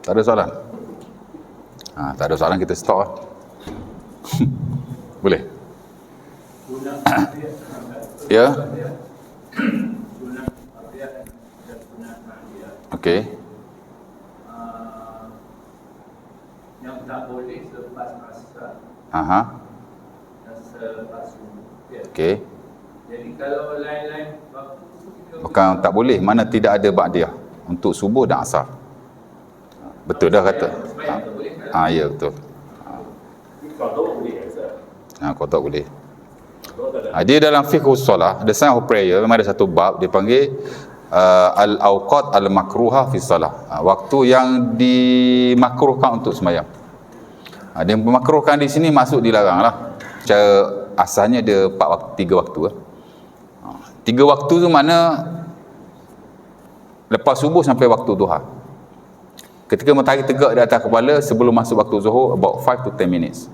Tak ada soalan? Tak ada soalan, kita stop lah. Boleh? Ya? Okey. Yang tak boleh selepas asar dan selepas subuh. Okey. Jadi kalau lain-lain waktu kita Bukan tak boleh, mana tidak ada ba'diyah untuk subuh dan asar. Betul dah kata. Ya betul. Qada boleh Ustaz. Qada boleh. Dia dalam fiqh solat, the sign of prayer, memang ada satu bab dia panggil al-awqat al-makruha fi salah. Waktu yang dimakruhkan untuk sembahyang. Dia memakruhkan di sini masuk dilarang lah. Secara asalnya dia 3 waktu. 3 waktu tu mana lepas subuh sampai waktu duha. Ketika matahari tegak di atas kepala sebelum masuk waktu zuhur, about 5 to 10 minutes.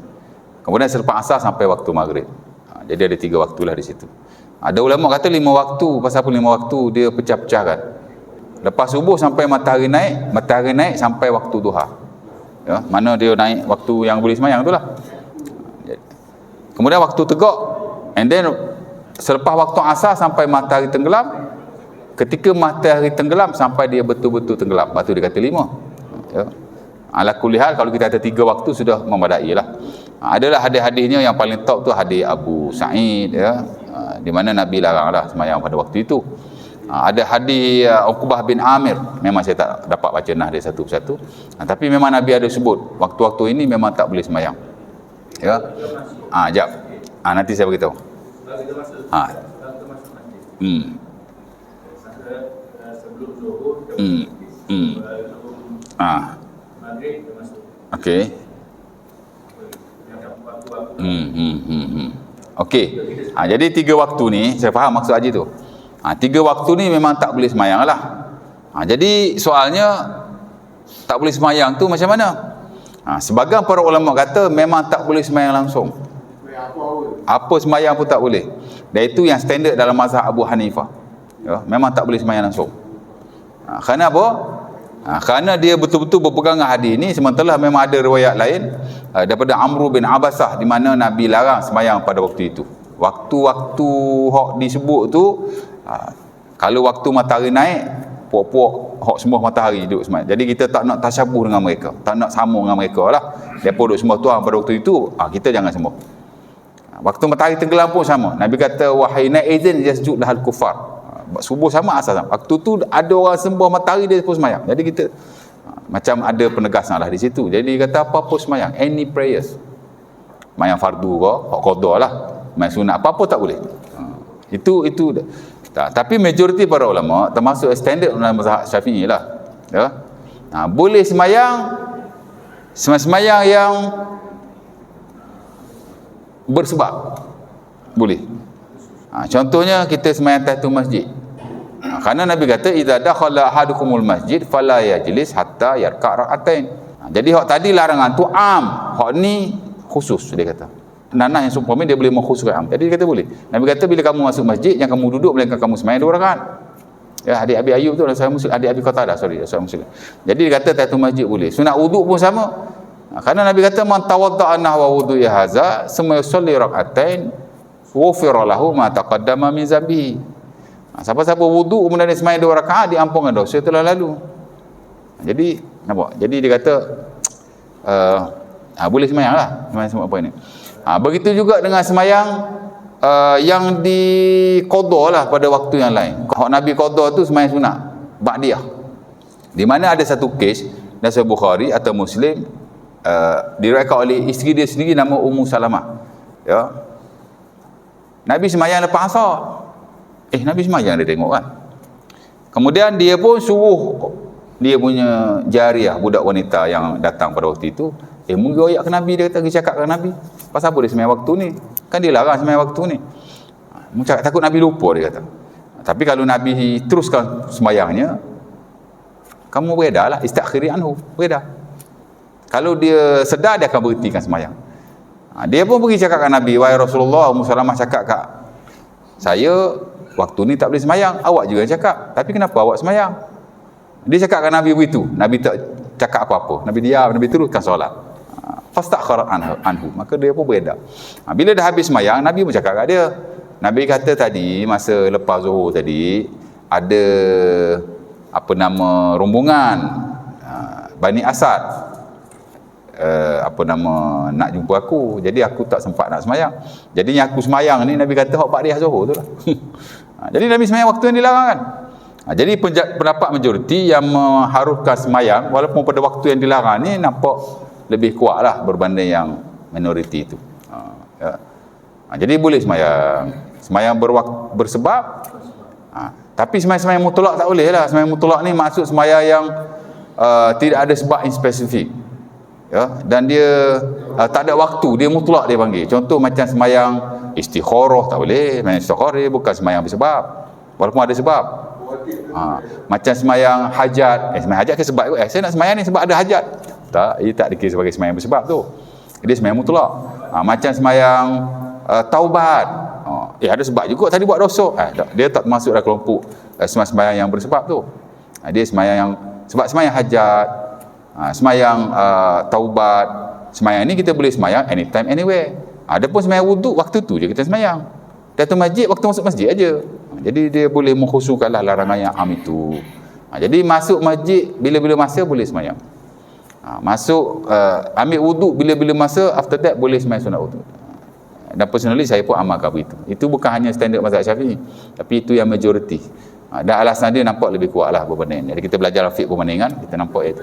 Kemudian selepas asar sampai waktu maghrib. Jadi ada 3 waktulah di situ. Ada ulama kata 5 waktu. Pasal apa 5 waktu? Dia pecah-pecahkan. Lepas subuh sampai matahari naik sampai waktu duha. Ya, mana dia naik waktu yang boleh sembahyang tu lah. Kemudian waktu tegak, and then selepas waktu asar sampai matahari tenggelam. Ketika matahari tenggelam sampai dia betul-betul tenggelam. Lepas tu dia kata 5. Ya. Ala kulli hal, kalau kita ada 3 waktu sudah memadai lah. Adalah hadis-hadisnya yang paling top tu hadis Abu Sa'id, ya, di mana Nabi laranglah sembahyang pada waktu itu. Ada hadis Uqbah bin Amir, memang saya tak dapat baca nah dia satu persatu. Tapi memang Nabi ada sebut waktu-waktu ini memang tak boleh sembahyang. Ya. Jap. Nanti saya beritahu. sebelum zuhur, maghrib termasuk. Okey. Okey. Jadi 3 waktu ni, saya faham maksud Haji tu. 3 waktu ni memang tak boleh sembahyang lah. Jadi soalnya tak boleh sembahyang tu macam mana? Sebagian para ulama kata memang tak boleh sembahyang langsung. Apa sembahyang pun tak boleh. Dan itu yang standard dalam mazhab Abu Hanifah. Ya, memang tak boleh sembahyang langsung. Kerana apa? Kerana dia betul-betul berpegang dengan hadis ni, sementara memang ada riwayat lain daripada Amr bin Abasah di mana Nabi larang sembahyang pada waktu itu. Waktu-waktu hok disebut tu, kalau waktu matahari naik, puak-puak hok semua matahari duduk sembahyang. Jadi kita tak nak tasyabuh dengan mereka, tak nak sama dengan mereka lah. Mereka duduk sembah Tuhan pada waktu itu, kita jangan sembah. Waktu matahari tenggelam pun sama. Nabi kata wahai naizin yasjud lahal kufar. Subuh sama, asar sama. Waktu tu ada orang sembah matahari, dia pun sembahyang. Jadi kita macam ada penegasan lah di situ. Jadi kata apa-apa sembahyang, any prayers. Sembahyang fardu ke, hak qada lah. Sembahyang sunat, apa-apa tak boleh. Itu tapi majoriti para ulama termasuk standard dalam mazhab Syafi'i lah. Ya. Boleh sembahyang yang bersebab. Boleh. Contohnya kita sembahyang tahiyatul masjid. Kerana Nabi kata idza dakhala ahadukumul masjid fala yajlis hatta yarka' rak'atain. Jadi hak tadi larangan tu am, hak ni khusus dia kata. Nanah yang seumpama dia boleh mengkhususkan am. Jadi dia kata boleh. Nabi kata bila kamu masuk masjid yang kamu duduk melainkan kamu sembahyang 2 rakaat. Ya, hadis Abi Ayub tu Rasul Muslim, hadis Abi Qatadah, Rasul Muslim. Jadi dia kata tahiyatul masjid boleh. Sunat wuduk pun sama. Kerana Nabi kata man tawadda'a nahwa wudu'i hadza summa yusalli rak'atain ghufira lahu ma taqaddama min zambihi. Siapa-siapa wuduk kemudian dia sembahyang 2 rakaat, diampunkan dosa telah lalu. Jadi nampak? Jadi dia kata boleh sembahyang lah, sembahyang apa ini. Begitu juga dengan sembahyang yang diqada lah pada waktu yang lain. Hak Nabi qada tu sembahyang sunat ba'diyah. Di mana ada satu kes dalam Sahih Bukhari atau Muslim, diriwayatkan oleh isteri dia sendiri nama Ummu Salamah. Ya. Nabi sembahyang lepas asar. Nabi sembahyang dia tengok kan. Kemudian dia pun suruh dia punya jariah, budak wanita yang datang pada waktu itu, mungkin royak ke Nabi, dia kata pergi cakap ke Nabi. Pasal apa dia sembahyang waktu ni? Kan dia larang sembahyang waktu ni. Takut Nabi lupa, dia kata. Tapi kalau Nabi teruskan sembahyangnya, kamu beredarlah, istakhiri anhu, beredar. Kalau dia sedar, dia akan berhentikan sembahyang. Dia pun pergi cakap ke Nabi, wahai Rasulullah, Ummu Salamah cakap kat saya, waktu ni tak boleh sembahyang. Awak juga cakap, tapi kenapa awak sembahyang? Dia cakap ke Nabi begitu. Nabi tak cakap apa-apa. Nabi diam, Nabi teruskan solat. Fastakhara anhu. Maka dia pun beredar. Bila dah habis sembahyang, Nabi pun cakap kat dia. Nabi kata tadi, masa lepas zuhur tadi, ada apa nama rombongan Bani Asad apa nama nak jumpa aku, jadi aku tak sempat nak semayang. Jadi yang aku semayang ni Nabi kata hak Ba'diyah Zuhur tu lah. Jadi Nabi semayang waktu yang dilarang kan. Jadi pendapat majoriti yang mengharuskan semayang walaupun pada waktu yang dilarang ni nampak lebih kuat lah berbanding yang minoriti itu. Jadi boleh semayang bersebab. Tapi semayang mutlak tak boleh lah. Semayang mutlak ni maksud semayang yang tidak ada sebab yang spesifik, ya, dan dia tak ada waktu, dia mutlak dia panggil. Contoh macam semayang istikharah tak boleh. Semayang istikharah dia bukan semayang bersebab walaupun ada sebab. Macam semayang hajat, semayang hajat ke sebab saya nak semayang ni sebab ada hajat, tak, ia tak dikira sebagai semayang bersebab tu, dia semayang mutlak. Macam semayang taubat, ada sebab juga tadi buat dosa, dia tak masuk dalam kelompok semayang yang bersebab tu. Dia semayang yang sebab semayang hajat, semayang taubat, semayang ni kita boleh semayang anytime anywhere. Ada pun semayang wuduk waktu tu je kita semayang. Datang masjid waktu masuk masjid aja. Jadi dia boleh mengkhususkanlah larangan yang am itu. Jadi masuk masjid bila-bila masa boleh semayang. Masuk ambil wuduk bila-bila masa, after that boleh semayang sunat wuduk. Dan personally saya pun amalkan begitu. Itu bukan hanya standard mazhab Syafi'i, tapi itu yang majoriti. Dan alasan dia nampak lebih kuat lah berbanding. Jadi kita belajar fiqh perbandingan, kita nampak itu.